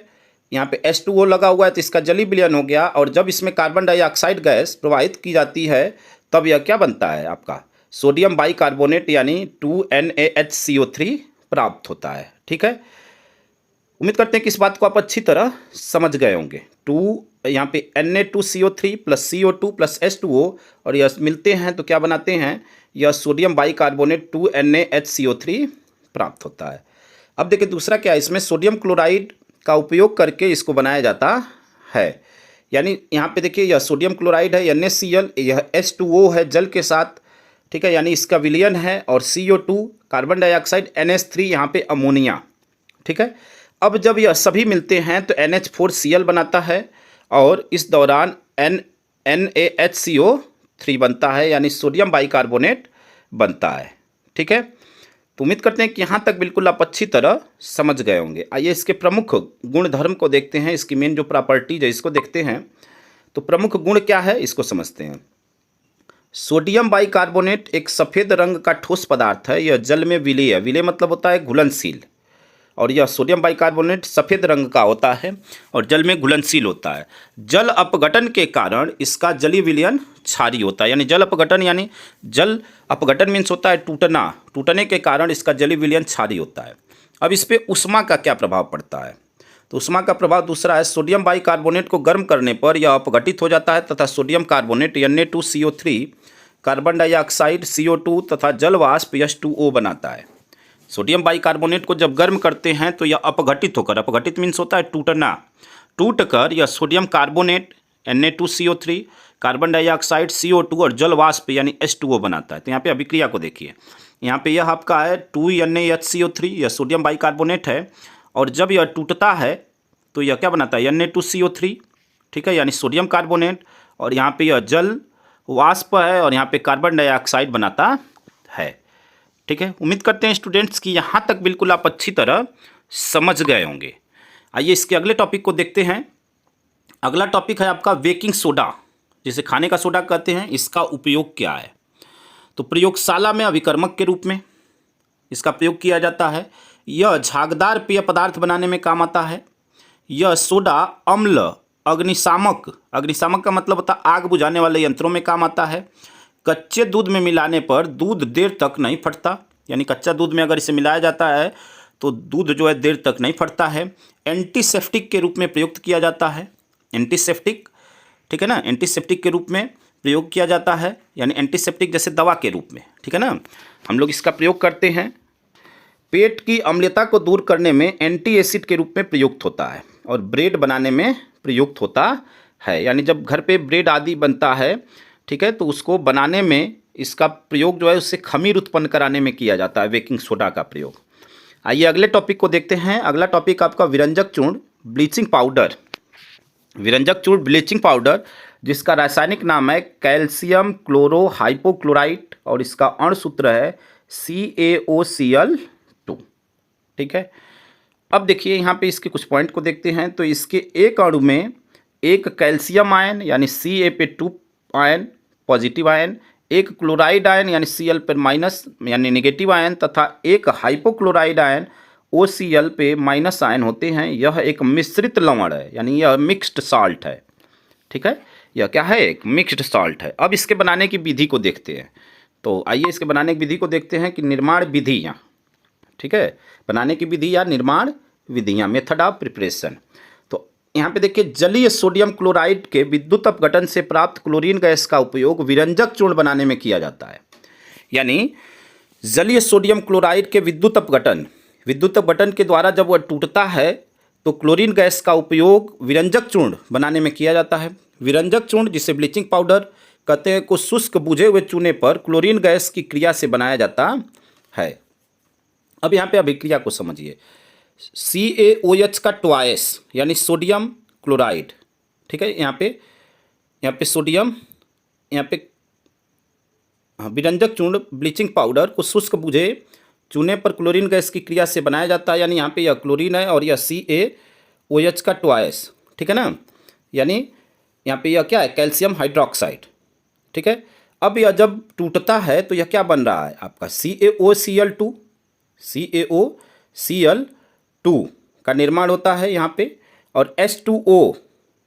यहाँ पे H2O लगा हुआ है तो इसका जलीय विलयन हो गया, और जब इसमें कार्बन डाइऑक्साइड गैस प्रवाहित की जाती है तब यह क्या बनता है, आपका सोडियम बाइकार्बोनेट यानी 2NaHCO3 प्राप्त होता है, ठीक है। उम्मीद करते हैं कि इस बात को आप अच्छी तरह समझ गए होंगे। यहाँ पे Na2CO3 plus CO2 plus H2O और यह मिलते हैं तो क्या बनाते हैं, यह सोडियम बाइकार्बोनेट 2NaHCO3 प्राप्त होता है। अब देखिए दूसरा क्या है, इसमें सोडियम क्लोराइड का उपयोग करके इसको बनाया जाता है। यानी यहाँ पे देखिए यह सोडियम क्लोराइड है NaCl, यह H2O है जल के साथ, ठीक है, यानी इसका विलयन है, और CO2 कार्बन डाइऑक्साइड, NH3 यहाँ पे अमोनिया, ठीक है। अब जब यह सभी मिलते हैं तो NH4Cl बनाता है और इस दौरान NaHCO3 बनता है, यानी सोडियम बाइकार्बोनेट बनता है, ठीक है। तो उम्मीद करते हैं कि यहाँ तक बिल्कुल आप अच्छी तरह समझ गए होंगे। आइए इसके प्रमुख गुण धर्म को देखते हैं, इसकी मेन जो प्रॉपर्टीज है इसको देखते हैं। तो प्रमुख गुण क्या है इसको समझते हैं। सोडियम बाइकार्बोनेट एक सफ़ेद रंग का ठोस पदार्थ है, यह जल में विलेय है, विलेय मतलब होता है घुलनशील, और यह सोडियम बाइकार्बोनेट सफ़ेद रंग का होता है और जल में घुलनशील होता है। जल अपघटन के कारण इसका जलीय विलयन क्षारीय होता है, यानी जल अपघटन मीन्स होता है टूटना, टूटने के कारण इसका जलीय विलयन क्षारीय होता है। अब इस पर ऊष्मा का क्या प्रभाव पड़ता है, तो ऊष्मा का प्रभाव दूसरा है, सोडियम बाइकार्बोनेट को गर्म करने पर यह अपघटित हो जाता है तथा sodium carbonate Na2CO3 carbon dioxide CO2 तथा जल वाष्प H2O बनाता है। सोडियम बाइकार्बोनेट को जब गर्म करते हैं तो यह अपघटित होकर, अपघटित मीन्स होता है टूटना, टूटकर यह sodium carbonate Na2CO3 carbon dioxide CO2 और जल वाष्प यानी H2O बनाता है। तो यहाँ पे अभिक्रिया को देखिए, यहाँ पे यह आपका है 2NaHCO3, यह सोडियम बाइकार्बोनेट है, और जब यह टूटता है तो यह क्या बनाता है Na2CO3, ठीक है, यानी सोडियम कार्बोनेट, और यहाँ पे यह जल वाष्प है और यहाँ पे कार्बन डाइऑक्साइड बनाता है, ठीक है। उम्मीद करते हैं स्टूडेंट्स कि यहाँ तक बिल्कुल आप अच्छी तरह समझ गए होंगे। आइए इसके अगले टॉपिक को देखते हैं। अगला टॉपिक है आपका बेकिंग सोडा, जिसे खाने का सोडा कहते हैं। इसका उपयोग क्या है, तो प्रयोगशाला में अभिकर्मक के रूप में इसका प्रयोग किया जाता है। यह झागदार पेय पदार्थ बनाने में काम आता है। यह सोडा अम्ल अग्निशामक, अग्निशामक का मतलब होता है आग बुझाने वाले यंत्रों में काम आता है। कच्चे दूध में मिलाने पर दूध देर तक नहीं फटता, यानी कच्चा दूध में अगर इसे मिलाया जाता है तो दूध जो है देर तक नहीं फटता है। एंटीसेप्टिक के रूप में प्रयुक्त किया जाता है, एंटीसेप्टिक, ठीक है ना, एंटीसेप्टिक के रूप में प्रयोग किया जाता है, यानी एंटीसेप्टिक जैसे दवा के रूप में, ठीक है ना, हम लोग इसका प्रयोग करते हैं। पेट की अम्लता को दूर करने में एंटी एसिड के रूप में प्रयुक्त होता है, और ब्रेड बनाने में प्रयुक्त होता है, यानी जब घर पे ब्रेड आदि बनता है, ठीक है, तो उसको बनाने में इसका प्रयोग जो है उससे खमीर उत्पन्न कराने में किया जाता है, बेकिंग सोडा का प्रयोग। आइए अगले टॉपिक को देखते हैं। अगला टॉपिक आपका विरंजक चूर्ण ब्लीचिंग पाउडर, विरंजक चूर्ण ब्लीचिंग पाउडर, जिसका रासायनिक नाम है कैल्शियम क्लोरोहाइपोक्लोराइट और इसका अणुसूत्र है CaOCl2, ठीक है। अब देखिए यहाँ पे इसके कुछ पॉइंट को देखते हैं। तो इसके एक अणु में एक कैल्शियम आयन यानी Ca पे 2 आयन पॉजिटिव आयन, एक क्लोराइड आयन यानी Cl पर माइनस यानी नेगेटिव आयन, तथा एक हाइपोक्लोराइड आयन OCl पे माइनस आयन होते हैं। यह एक मिश्रित लवण है, यानी यह मिक्स्ड साल्ट है, ठीक है, यह क्या है, एक मिक्स्ड साल्ट है। अब इसके बनाने की विधि को देखते हैं। तो आइए इसके बनाने की विधि को देखते हैं कि निर्माण विधियाँ, ठीक है, बनाने की विधि या निर्माण विधियाँ, मेथड ऑफ प्रिपरेशन। तो यहाँ पे देखिए जलीय सोडियम क्लोराइड के विद्युत अपघटन से प्राप्त क्लोरीन गैस का उपयोग विरंजक चूर्ण बनाने में किया जाता है। यानी जलीय सोडियम क्लोराइड के विद्युत अपघटन के द्वारा जब वह टूटता है तो क्लोरीन गैस का उपयोग विरंजक चूर्ण बनाने में किया जाता है। विरंजक चूर्ण जिसे ब्लीचिंग पाउडर कहते हैं को शुष्क बुझे हुए चूने पर क्लोरीन गैस की क्रिया से बनाया जाता है। अब यहाँ पे अभिक्रिया को समझिए। CaOH का ट्वाइस यानी सोडियम क्लोराइड, ठीक है, यहाँ पे सोडियम, यहाँ पे विरंजक चूर्ण ब्लीचिंग पाउडर को शुष्क बुझे चूने पर क्लोरीन गैस की क्रिया से बनाया जाता है, यानी यहाँ पे यह क्लोरीन है और यह CaOH का ट्वाइस, ठीक है ना, यानी यहाँ पे यह क्या है, कैल्शियम हाइड्रोक्साइड, ठीक है। अब यह जब टूटता है तो यह क्या बन रहा है आपका CaOCl2 का निर्माण होता है यहाँ पे, और H2O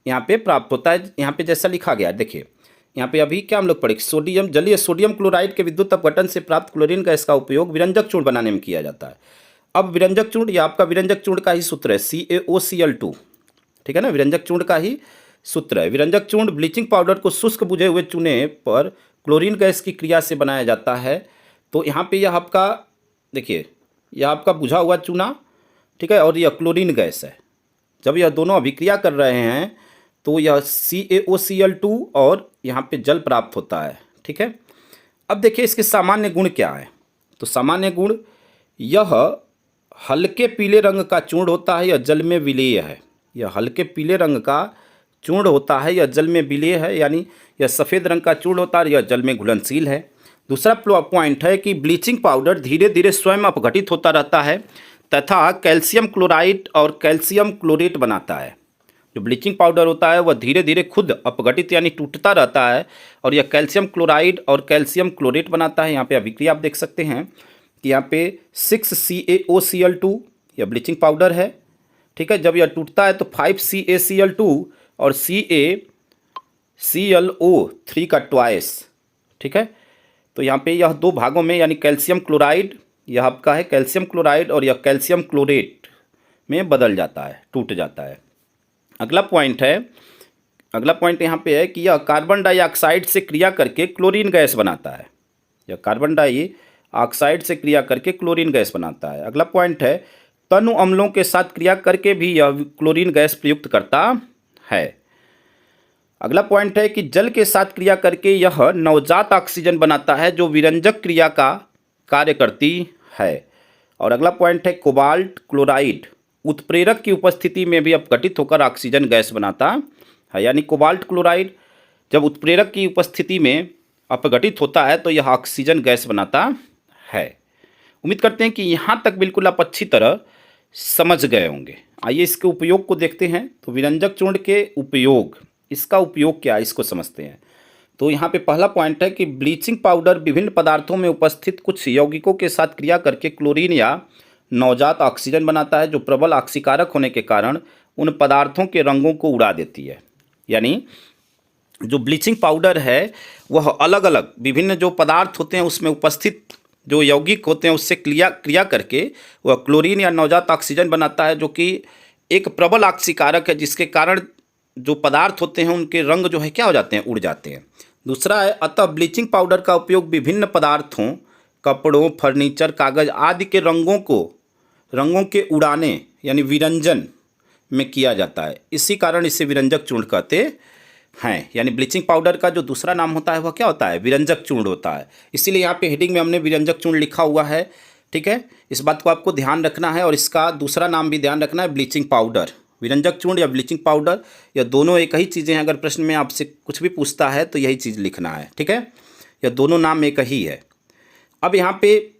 यहाँ पे प्राप्त होता है। यहाँ पे जैसा लिखा गया है देखिए, यहाँ पे अभी क्या हम लोग पढ़े, जलीय सोडियम क्लोराइड के विद्युत अपघटन से प्राप्त क्लोरीन गैस का उपयोग विरंजक चूर्ण बनाने में किया जाता है। अब विरंजक चूर्ण, ये आपका विरंजक चूर्ण का ही सूत्र है, CaOCl2, ठीक है ना, विरंजक चूर्ण का ही सूत्र है। विरंजक चूर्ण ब्लीचिंग पाउडर को शुष्क बुझे हुए चूने पर क्लोरीन गैस की क्रिया से बनाया जाता है। तो यहाँ पे यह आपका देखिए, यह आपका बुझा हुआ चूना, ठीक है, और यह क्लोरीन गैस है। जब यह दोनों अभिक्रिया कर रहे हैं तो यह CaOCl2 और यहाँ पे जल प्राप्त होता है, ठीक है। अब देखिए इसके सामान्य गुण क्या है। तो सामान्य गुण, यह हल्के पीले रंग का चूर्ण होता है, यह जल में विलेय है। यह हल्के पीले रंग का चूर्ण होता है, यह जल में विलेय है, यानी यह सफ़ेद रंग का चूर्ण होता है, यह जल में घुलनशील है। दूसरा पॉइंट है कि ब्लीचिंग पाउडर धीरे धीरे स्वयं अपघटित होता रहता है तथा कैल्शियम क्लोराइड और कैल्शियम क्लोरेट बनाता है। जो ब्लीचिंग पाउडर होता है वह धीरे धीरे खुद अपघटित यानी टूटता रहता है और यह कैल्शियम क्लोराइड और कैल्शियम क्लोरेट बनाता है। यहाँ पे अभिक्रिया आप देख सकते हैं कि यहाँ पे 6CaOCl2 यह ब्लीचिंग पाउडर है, ठीक है। जब यह टूटता है तो 5CaCl2 और CaClO3 का ट्वाइस, ठीक है। तो यहाँ पे यह दो भागों में यानी कैल्शियम क्लोराइड, यह आपका है कैल्शियम क्लोराइड और यह कैल्शियम क्लोरेट में बदल जाता है, टूट जाता है। अगला पॉइंट यहाँ पे है कि यह कार्बन डाइऑक्साइड से क्रिया करके क्लोरीन गैस बनाता है। यह कार्बन डाइऑक्साइड से क्रिया करके क्लोरीन गैस बनाता है। अगला पॉइंट है तनु अम्लों के साथ क्रिया करके भी यह क्लोरीन गैस प्रयुक्त करता है। अगला पॉइंट है कि जल के साथ क्रिया करके यह नवजात ऑक्सीजन बनाता है जो विरंजक क्रिया का कार्य करती है। और अगला पॉइंट है कोबाल्ट क्लोराइड उत्प्रेरक की उपस्थिति में भी अपघटित होकर ऑक्सीजन गैस बनाता है। यानी कोबाल्ट क्लोराइड जब उत्प्रेरक की उपस्थिति में अपघटित होता है तो यह ऑक्सीजन गैस बनाता है। उम्मीद करते हैं कि यहाँ तक बिल्कुल आप अच्छी तरह समझ गए होंगे। आइए इसके उपयोग को देखते हैं। तो विरंजक चूर्ण के उपयोग, इसका उपयोग क्या है इसको समझते हैं। तो यहाँ पे पहला पॉइंट है कि ब्लीचिंग पाउडर विभिन्न पदार्थों में उपस्थित कुछ यौगिकों के साथ क्रिया करके क्लोरीन या नवजात ऑक्सीजन बनाता है जो प्रबल ऑक्सीकारक होने के कारण उन पदार्थों के रंगों को उड़ा देती है। यानी जो ब्लीचिंग पाउडर है वह अलग अलग विभिन्न जो पदार्थ होते हैं उसमें उपस्थित जो यौगिक होते हैं उससे क्रिया करके वह क्लोरीन या नवजात ऑक्सीजन बनाता है जो कि एक प्रबल ऑक्सीकारक है, जिसके कारण जो पदार्थ होते हैं उनके रंग जो है क्या हो जाते हैं, उड़ जाते हैं। दूसरा है अतः ब्लीचिंग पाउडर का उपयोग विभिन्न पदार्थों, कपड़ों, फर्नीचर, कागज आदि के रंगों के उड़ाने यानी विरंजन में किया जाता है। इसी कारण इसे विरंजक चूर्ण कहते हैं। यानी ब्लीचिंग पाउडर का जो दूसरा नाम होता है वह क्या होता है, विरंजक चूर्ण होता है। इसीलिए यहाँ पे हेडिंग में हमने विरंजक चूर्ण लिखा हुआ है, ठीक है। इस बात को आपको ध्यान रखना है और इसका दूसरा नाम भी ध्यान रखना है, ब्लीचिंग पाउडर। विरंजक चूर्ण या ब्लीचिंग पाउडर यह दोनों एक ही चीज़ें हैं। अगर प्रश्न में आपसे कुछ भी पूछता है तो यही चीज़ लिखना है, ठीक है। यह दोनों नाम एक ही है। अब यहाँ पे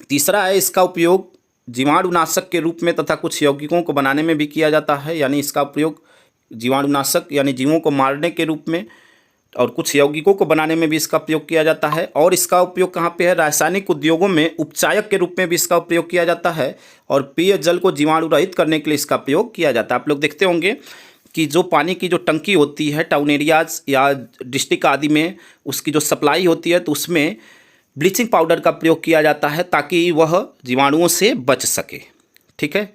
तीसरा है इसका उपयोग जीवाणुनाशक के रूप में तथा कुछ यौगिकों को बनाने में भी किया जाता है। यानी इसका उपयोग जीवाणुनाशक यानी जीवों को मारने के रूप में और कुछ यौगिकों को बनाने में भी इसका प्रयोग किया जाता है। और इसका उपयोग कहाँ पे है, रासायनिक उद्योगों में उपचायक के रूप में भी इसका उपयोग किया जाता है और पेय जल को जीवाणु रहित करने के लिए इसका प्रयोग किया जाता है। आप लोग देखते होंगे कि जो पानी की जो टंकी होती है टाउन एरियाज या डिस्ट्रिक्ट आदि में उसकी जो सप्लाई होती है तो उसमें ब्लीचिंग पाउडर का प्रयोग किया जाता है ताकि वह जीवाणुओं से बच सके, ठीक है।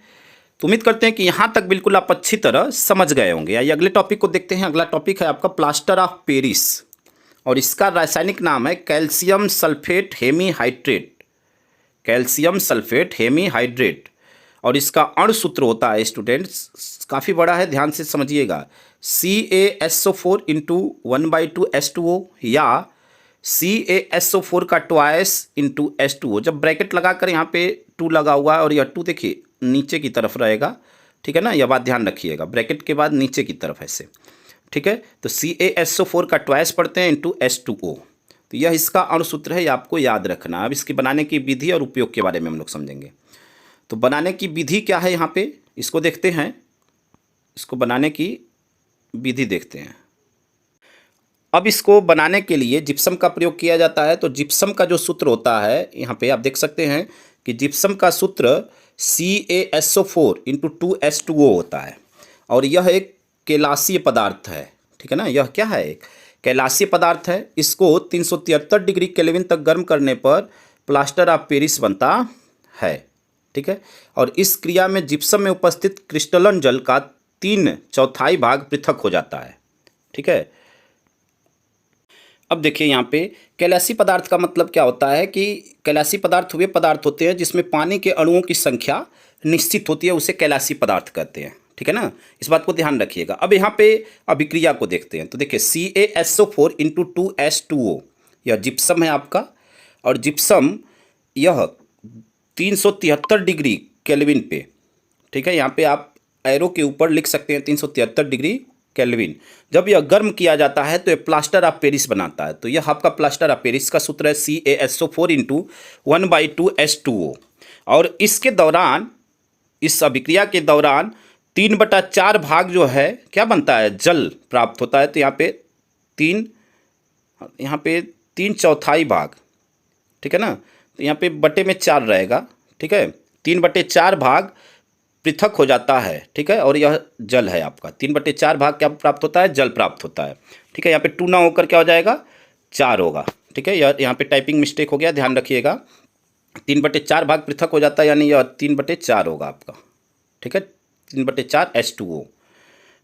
तो उम्मीद करते हैं कि यहाँ तक बिल्कुल आप अच्छी तरह समझ गए होंगे। आइए अगले टॉपिक को देखते हैं। अगला टॉपिक है आपका प्लास्टर ऑफ पेरिस और इसका रासायनिक नाम है calcium sulphate hemihydrate. Calcium sulphate hemihydrate और इसका अणुसूत्र होता है स्टूडेंट्स, काफ़ी बड़ा है, ध्यान से समझिएगा, CaSO4 × 1/2 H2O या CaSO4 का ट्वाइस × H2O। जब ब्रैकेट लगाकर यहाँ पे 2 लगा हुआ है और यह 2 देखिए नीचे की तरफ रहेगा, ठीक है ना, यह बात ध्यान रखिएगा, ब्रैकेट के बाद नीचे की तरफ ऐसे, ठीक है। तो CaSO4 का ट्वाइस पढ़ते हैं × H2O। तो यह इसका अणुसूत्र है, यह आपको याद रखना। अब इसके बनाने की विधि और उपयोग के बारे में हम लोग समझेंगे। तो बनाने की विधि क्या है यहाँ पे, इसको देखते हैं। इसको बनाने की विधि देखते हैं। अब इसको बनाने के लिए जिप्सम का प्रयोग किया जाता है। तो जिप्सम का जो सूत्र होता है यहाँ पे आप देख सकते हैं कि जिप्सम का सूत्र CaSO4 × 2H2O होता है और यह एक कैलाशीय पदार्थ है, ठीक है ना। यह क्या है, एक कैलाशीय पदार्थ है। इसको 373 डिग्री केल्विन तक गर्म करने पर प्लास्टर ऑफ पेरिस बनता है, ठीक है। और इस क्रिया में जिप्सम में उपस्थित क्रिस्टलन जल का 3/4 भाग पृथक हो जाता है, ठीक है। अब देखिए यहाँ पे कैलासी पदार्थ का मतलब क्या होता है कि कैलासी पदार्थ वे पदार्थ होते हैं जिसमें पानी के अणुओं की संख्या निश्चित होती है, उसे कैलासी पदार्थ कहते हैं, ठीक है ना। इस बात को ध्यान रखिएगा। अब यहाँ पे अभिक्रिया को देखते हैं। तो देखिए CaSO4 × 2H2O यह जिप्सम है आपका, और जिप्सम यह 373 डिग्री केल्विन पे, ठीक है। यहाँ पे आप एरो के ऊपर लिख सकते हैं 373 डिग्री केल्विन। जब यह गर्म किया जाता है तो यह प्लास्टर ऑफ पेरिस बनाता है। तो यह आपका प्लास्टर ऑफ पेरिस का सूत्र है CaSO4 × 1/2H2O। और इसके दौरान, इस अभिक्रिया के दौरान 3/4 भाग जो है क्या बनता है, जल प्राप्त होता है। तो यहाँ पे 3/4 भाग, ठीक है ना। तो यहाँ पे बटे में 4 रहेगा, ठीक है। 3/4 भाग पृथक हो जाता है, ठीक है। और यह जल है आपका। 3/4 भाग क्या प्राप्त होता है, जल प्राप्त होता है, ठीक है। यहाँ पे 2 ना होकर क्या हो जाएगा, 4 होगा, ठीक है। यहाँ पे टाइपिंग मिस्टेक हो गया, ध्यान रखिएगा। 3/4 भाग पृथक हो जाता है, यानी यह 3/4 होगा आपका, ठीक है। 3/4 H2O,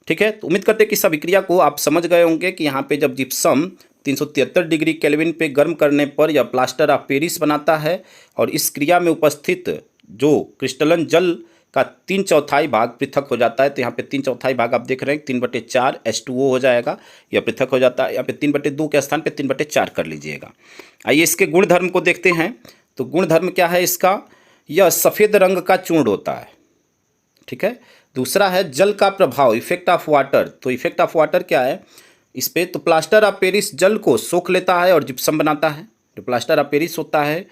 ठीक है। तो उम्मीद करते हैं कि इस अभिक्रिया को आप समझ गए होंगे कि यहाँ पे जब जिप्सम 373 डिग्री केल्विन पे गर्म करने पर यह प्लास्टर ऑफ पेरिस बनाता है, और इस क्रिया में उपस्थित जो क्रिस्टलन जल का 3/4 भाग पृथक हो जाता है। तो यहाँ पे 3/4 भाग आप देख रहे हैं, 3/4 H2O हो जाएगा, यह पृथक हो जाता है। यहाँ पे 3/2 के स्थान पे 3/4 कर लीजिएगा। आइए इसके गुणधर्म को देखते हैं। तो गुणधर्म क्या है इसका, यह सफ़ेद रंग का चूर्ण होता है, ठीक है। दूसरा है जल का प्रभाव, इफेक्ट ऑफ वाटर। तो इफेक्ट ऑफ वाटर क्या है इस पे, तो प्लास्टर ऑफ पेरिस जल को सोख लेता है और जिप्सम बनाता है। जो प्लास्टर ऑफ पेरिस होता है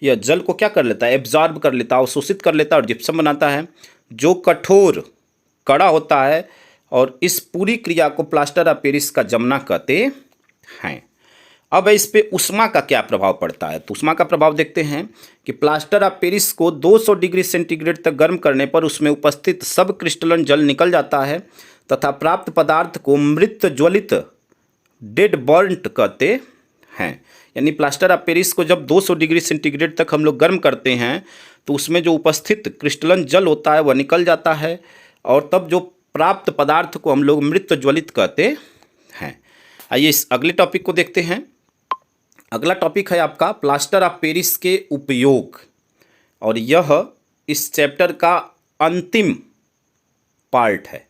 यह जल को क्या कर लेता है, एब्जॉर्ब कर लेता है, अवशोषित कर लेता है और जिप्सम बनाता है, जो कठोर कड़ा होता है। और इस पूरी क्रिया को प्लास्टर ऑफ पेरिस का जमना कहते हैं। अब इस पे ऊष्मा का क्या प्रभाव पड़ता है। तो ऊष्मा का प्रभाव देखते हैं कि प्लास्टर ऑफ पेरिस को 200 डिग्री सेंटीग्रेड तक गर्म करने पर उसमें उपस्थित सब क्रिस्टलन जल निकल जाता है, तथा प्राप्त पदार्थ को मृत ज्वलित डेड बर्न्ट कहते हैं। यानी प्लास्टर ऑफ पेरिस को जब 200 डिग्री सेंटीग्रेड तक हम लोग गर्म करते हैं तो उसमें जो उपस्थित क्रिस्टलन जल होता है वह निकल जाता है, और तब जो प्राप्त पदार्थ को हम लोग मृत ज्वलित कहते हैं। आइए इस अगले टॉपिक को देखते हैं। अगला टॉपिक है आपका प्लास्टर ऑफ पेरिस के उपयोग, और यह इस चैप्टर का अंतिम पार्ट है,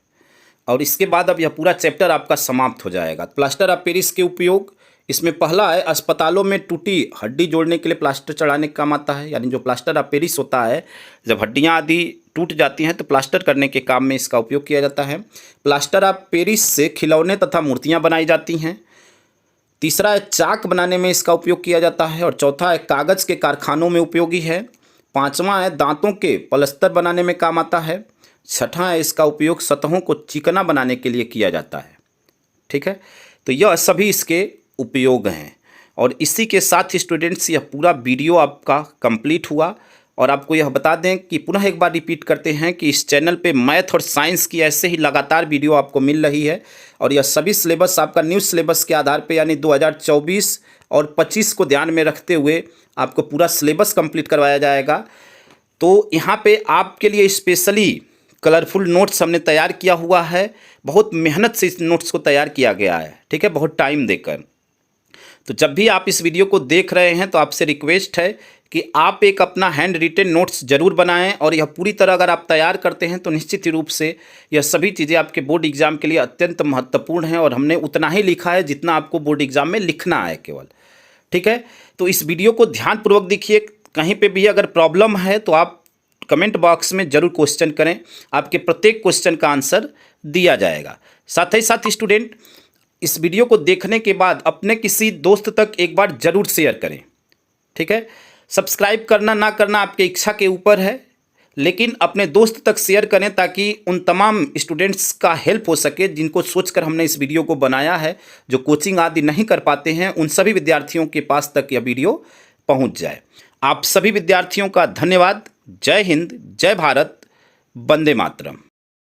और इसके बाद अब यह पूरा चैप्टर आपका समाप्त हो जाएगा। प्लास्टर ऑफ पेरिस के उपयोग, इसमें पहला है अस्पतालों में टूटी हड्डी जोड़ने के लिए प्लास्टर चढ़ाने का काम आता है। यानी जो प्लास्टर ऑफ पेरिस होता है, जब हड्डियां आदि टूट जाती हैं तो प्लास्टर करने के काम में इसका उपयोग किया जाता है। प्लास्टर ऑफ पेरिस से खिलौने तथा मूर्तियां बनाई जाती हैं। तीसरा है चाक बनाने में इसका उपयोग किया जाता है। और चौथा है कागज़ के कारखानों में उपयोगी है। पाँचवा है दांतों के पलस्तर बनाने में काम आता है। छठा है इसका उपयोग सतहों को चिकना बनाने के लिए किया जाता है, ठीक है। तो यह सभी इसके उपयोग हैं, और इसी के साथ ही स्टूडेंट्स यह पूरा वीडियो आपका कंप्लीट हुआ। और आपको यह बता दें कि पुनः एक बार रिपीट करते हैं कि इस चैनल पे मैथ और साइंस की ऐसे ही लगातार वीडियो आपको मिल रही है, और यह सभी सिलेबस आपका न्यू सिलेबस के आधार पे, यानी 2024 और 25 को ध्यान में रखते हुए आपको पूरा सिलेबस कंप्लीट करवाया जाएगा। तो यहाँ पे आपके लिए स्पेशली कलरफुल नोट्स हमने तैयार किया हुआ है। बहुत मेहनत से इस नोट्स को तैयार किया गया है, ठीक है, बहुत टाइम देकर। तो जब भी आप इस वीडियो को देख रहे हैं तो आपसे रिक्वेस्ट है कि आप एक अपना हैंड रिटेन नोट्स ज़रूर बनाएं, और यह पूरी तरह अगर आप तैयार करते हैं तो निश्चित रूप से यह सभी चीज़ें आपके बोर्ड एग्ज़ाम के लिए अत्यंत महत्वपूर्ण हैं। और हमने उतना ही लिखा है जितना आपको बोर्ड एग्ज़ाम में लिखना है केवल, ठीक है। तो इस वीडियो को ध्यानपूर्वक देखिए। कहीं पर भी अगर प्रॉब्लम है तो आप कमेंट बॉक्स में ज़रूर क्वेश्चन करें, आपके प्रत्येक क्वेश्चन का आंसर दिया जाएगा। साथ ही साथ स्टूडेंट इस वीडियो को देखने के बाद अपने किसी दोस्त तक एक बार ज़रूर शेयर करें, ठीक है। सब्सक्राइब करना ना करना आपकी इच्छा के ऊपर है, लेकिन अपने दोस्त तक शेयर करें ताकि उन तमाम स्टूडेंट्स का हेल्प हो सके जिनको सोचकर हमने इस वीडियो को बनाया है, जो कोचिंग आदि नहीं कर पाते हैं, उन सभी विद्यार्थियों के पास तक यह वीडियो पहुंच जाए। आप सभी विद्यार्थियों का धन्यवाद। जय हिंद, जय भारत, वंदे मातरम।